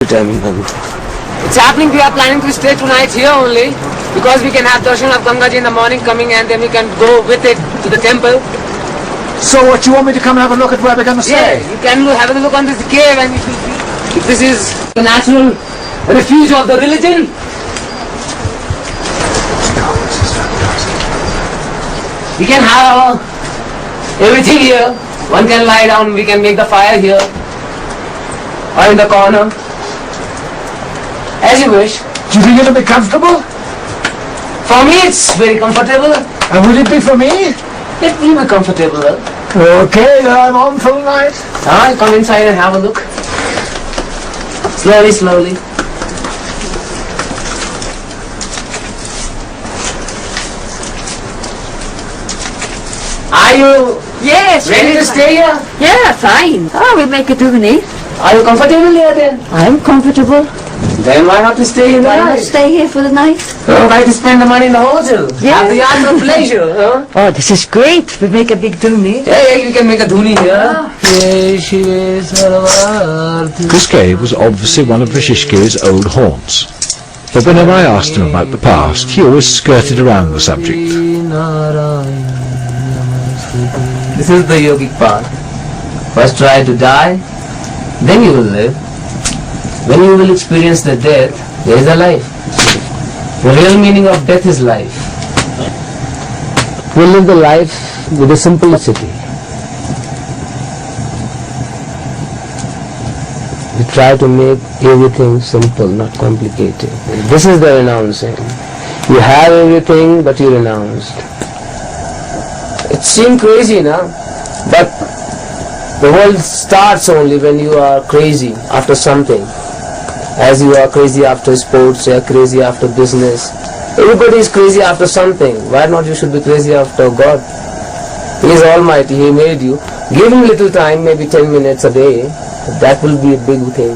It's happening, we are planning to stay tonight here only because we can have darshan of Gangaji in the morning coming and then we can go with it to the temple. So what, you want me to come and have a look at where we're going to stay? Yeah, you can have a look on this cave and you will see if this is the natural refuge of the religion. We can have everything here. One can lie down, we can make the fire here or in the corner. As you wish. Do you think it'll be comfortable? For me it's very comfortable. And will it be for me? It will be comfortable. Okay, then I'm on for the night. Alright, come inside and have a look. Slowly, slowly. Are you Yes. ready to stay here? Yeah, fine. We'll make it evening. Are you comfortable here then? I'm comfortable. Then why not to stay here Why not tonight? stay here for the night? Why to spend the money in the hotel? Yeah. Have the art of pleasure, huh? Oh, this is great. We make a big dhuni. Yeah, you can make a dhuni here. This cave was obviously one of Rishike's old haunts, but whenever I asked him about the past, he always skirted around the subject. This is the yogic path. First try to die, then you will live. When you will experience the death, there is a life. The real meaning of death is life. We live the life with a simplicity. We try to make everything simple, not complicated. This is the renouncing. You have everything, but you renounced. It seems crazy now, but the world starts only when you are crazy after something. As you are crazy after sports, you are crazy after business. Everybody is crazy after something. Why not you should be crazy after God? He is Almighty, He made you. Give Him little time, maybe 10 minutes a day. That will be a big thing.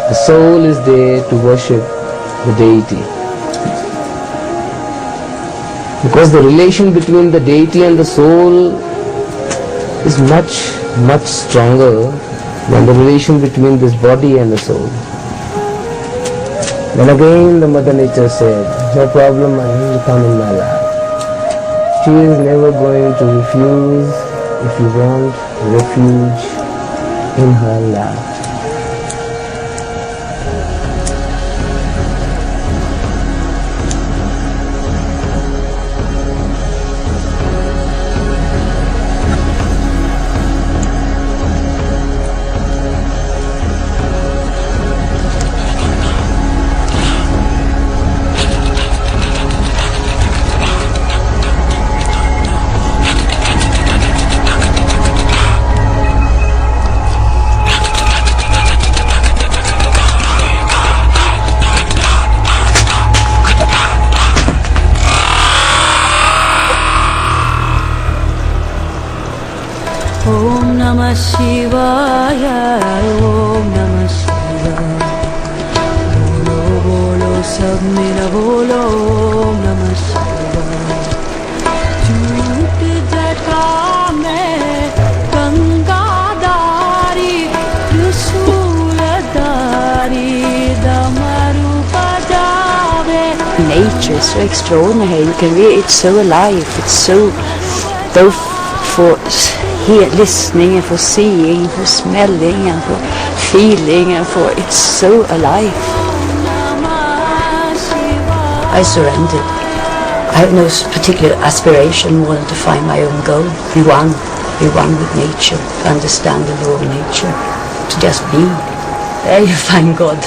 The soul is there to worship the deity. Because the relation between the deity and the soul is much, much stronger than the relation between this body and the soul. Then again the Mother Nature said, no problem, I will come in my lap. She is never going to refuse if you want refuge in her lap. Om Namah Shivaya, Om Namah Shivaya. Bolo bolo sab mera bolo, Om Namah Shivaya. Jhoot jata mein Ganga dari, Rasool dari, damaru bajave. Nature is so extraordinary. You can really, it's so alive. It's so both for listening and for seeing, for smelling and for feeling and for it's so alive. I surrendered. I have no particular aspiration more than to find my own goal. Be one with nature, to understand the law of nature, to just be. There you find God.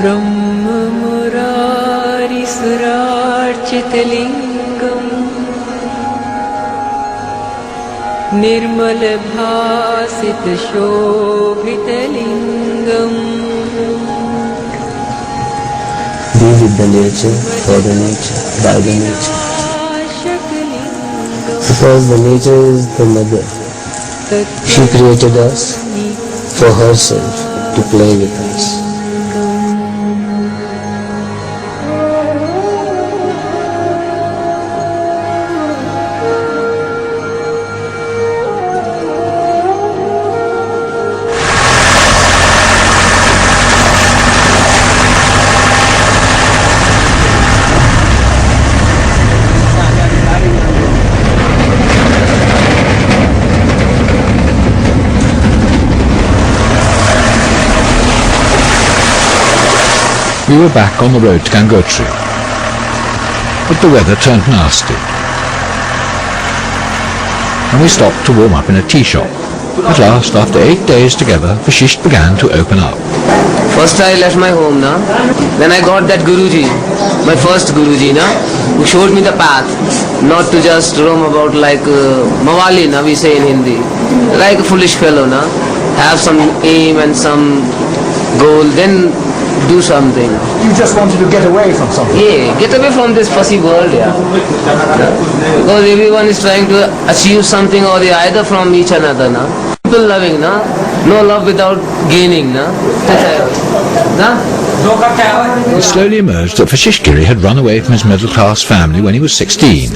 Brahma Murari Surarchitalingam Nirmal भासित Shobhit lingam Be with the nature, for the nature, by the nature. Because the nature is the mother. She created us for herself to play with us. We were back on the road to Gangotri, but the weather turned nasty, and we stopped to warm up in a tea shop. At last, after 8 days together, Vashisht began to open up. First I left my home, na. Then I got that Guruji, my first Guruji, na, who showed me the path, not to just roam about like Mawali, na, we say in Hindi, like a foolish fellow, na. Have some aim and some goal, then do something. You just wanted to get away from something. Yeah, get away from this fussy world, yeah. Because everyone is trying to achieve something or the other from each another, na. People loving, na. No love without gaining, na. It slowly emerged that Vashishtgiri had run away from his middle-class family when he was 16.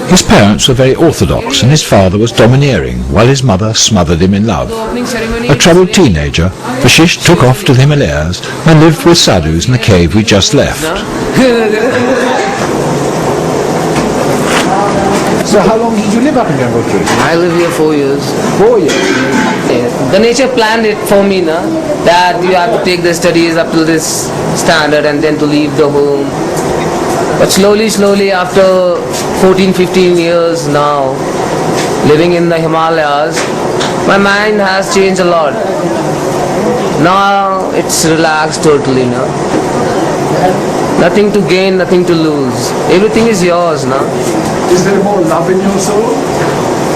His parents were very orthodox and his father was domineering, while his mother smothered him in love. A troubled teenager, Vashisht took off to the Himalayas and lived with sadhus in the cave we just left. So how long did you live up in Gangotri? I live here 4 years. 4 years. The nature planned it for me, na, that you have to take the studies up to this standard and then to leave the home. But slowly after 14-15 years now, living in the Himalayas, my mind has changed a lot. Now it's relaxed totally, na. Nothing to gain, nothing to lose. Everything is yours, na. Is there more love in your soul?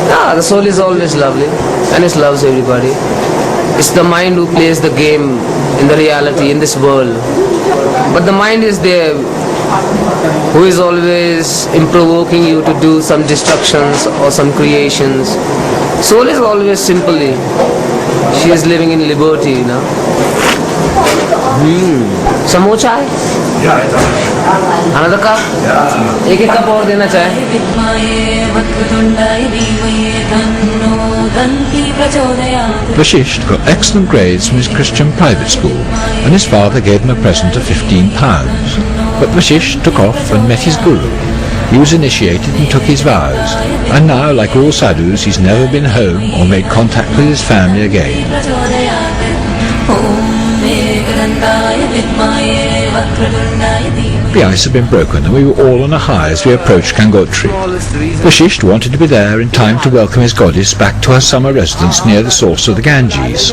Yeah, the soul is always lovely and it loves everybody. It's the mind who plays the game in the reality, in this world. But the mind is there, who is always provoking you to do some destructions or some creations. Soul is always simply, she is living in liberty, you know. Some more chai? Another cup? एक एक cup और देना चाहे? Vashisht got excellent grades from his Christian private school, and his father gave him a present of £15. But Vashisht took off and met his guru. He was initiated and took his vows, and now, like all sadhus, he's never been home or made contact with his family again. The ice had been broken and we were all on a high as we approached Gangotri. Vashisht wanted to be there in time to welcome his goddess back to her summer residence near the source of the Ganges.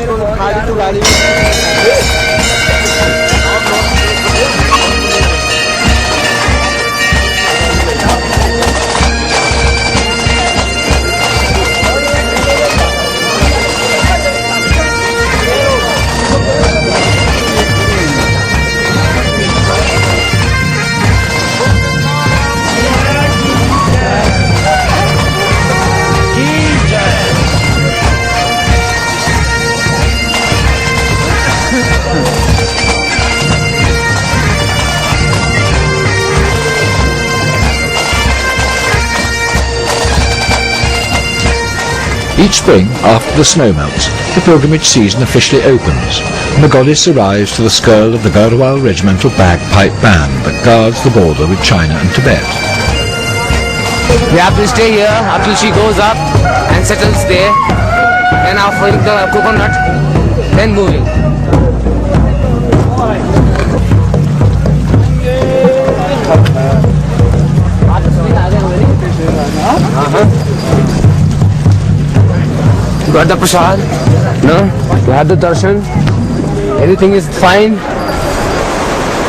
Each spring, after the snow melts, the pilgrimage season officially opens, and the goddess arrives to the skirl of the Garhwal regimental bagpipe band that guards the border with China and Tibet. We have to stay here until she goes up and settles there, then offering the coconut, then moving. Got the prasad, no? You had the darshan, everything is fine.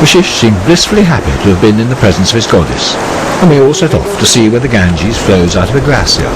Vashisht seemed blissfully happy to have been in the presence of his goddess, and we all set off to see where the Ganges flows out of a glacier.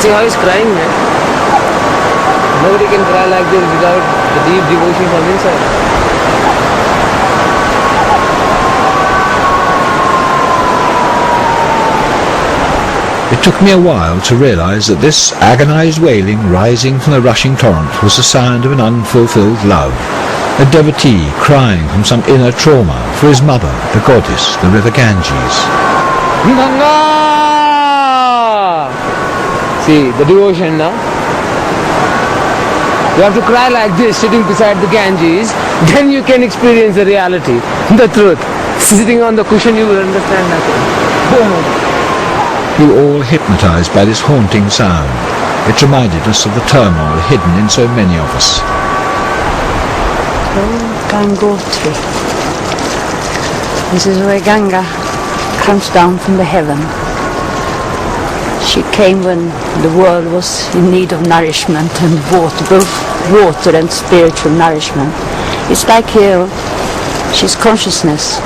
See how he's crying, man. Nobody can cry like this without the deep devotion from inside. It took me a while to realise that this agonised wailing rising from the rushing torrent was the sound of an unfulfilled love, a devotee crying from some inner trauma for his mother, the goddess, the river Ganges. Ganga! See, the devotion now. You have to cry like this, sitting beside the Ganges, then you can experience the reality, the truth. Sitting on the cushion, you will understand nothing. Boom! We were all hypnotised by this haunting sound. It reminded us of the turmoil hidden in so many of us. Gangotri. This is where Ganga comes down from the heaven. She came when the world was in need of nourishment and water, both water and spiritual nourishment. It's like here, she's consciousness,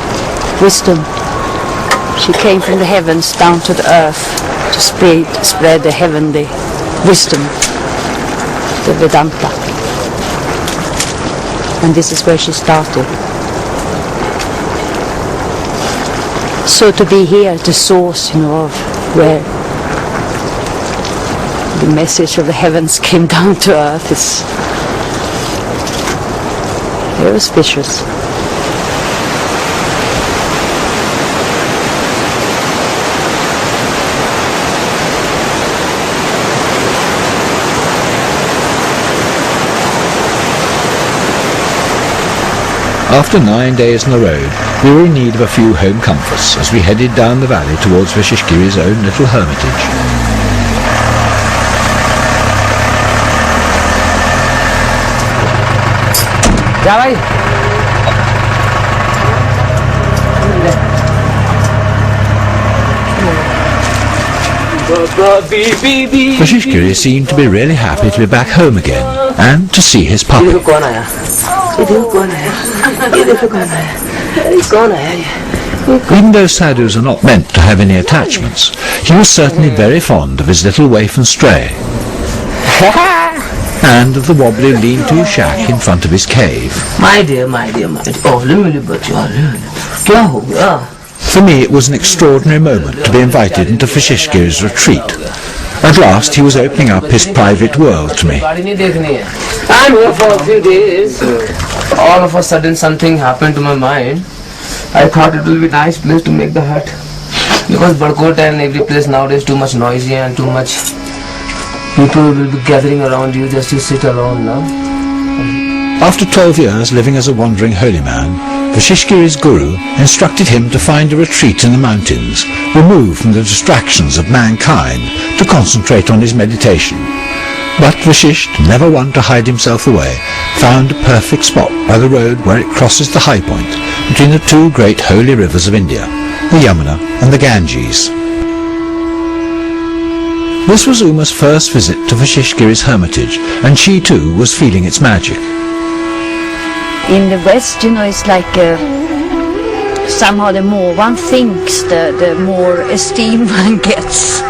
wisdom. She came from the heavens down to the earth to spread the heavenly wisdom, the Vedanta. And this is where she started. So to be here at the source, of where the message of the heavens came down to earth is very auspicious. After 9 days on the road, we were in need of a few home comforts as we headed down the valley towards Vishishgiri's own little hermitage. Vishishgiri seemed to be really happy to be back home again and to see his puppy. Even though sadhus are not meant to have any attachments, he was certainly very fond of his little waif and stray, and of the wobbly lean-to shack in front of his cave. My dear. For me it was an extraordinary moment to be invited into Vishishgiri's retreat. At last he was opening up his private world to me. I'm here for a few days. All of a sudden something happened to my mind. I thought it will be a nice place to make the hut. Because Badkota and every place nowadays too much noisy and too much people will be gathering around you just to sit alone now. After 12 years living as a wandering holy man, Vishishgiri's guru instructed him to find a retreat in the mountains, removed from the distractions of mankind, to concentrate on his meditation. But Vashisht, never one to hide himself away, found a perfect spot by the road where it crosses the high point between the two great holy rivers of India, the Yamuna and the Ganges. This was Uma's first visit to Vishishgiri's hermitage, and she too was feeling its magic. In the West, it's like somehow the more one thinks, the more esteem one gets.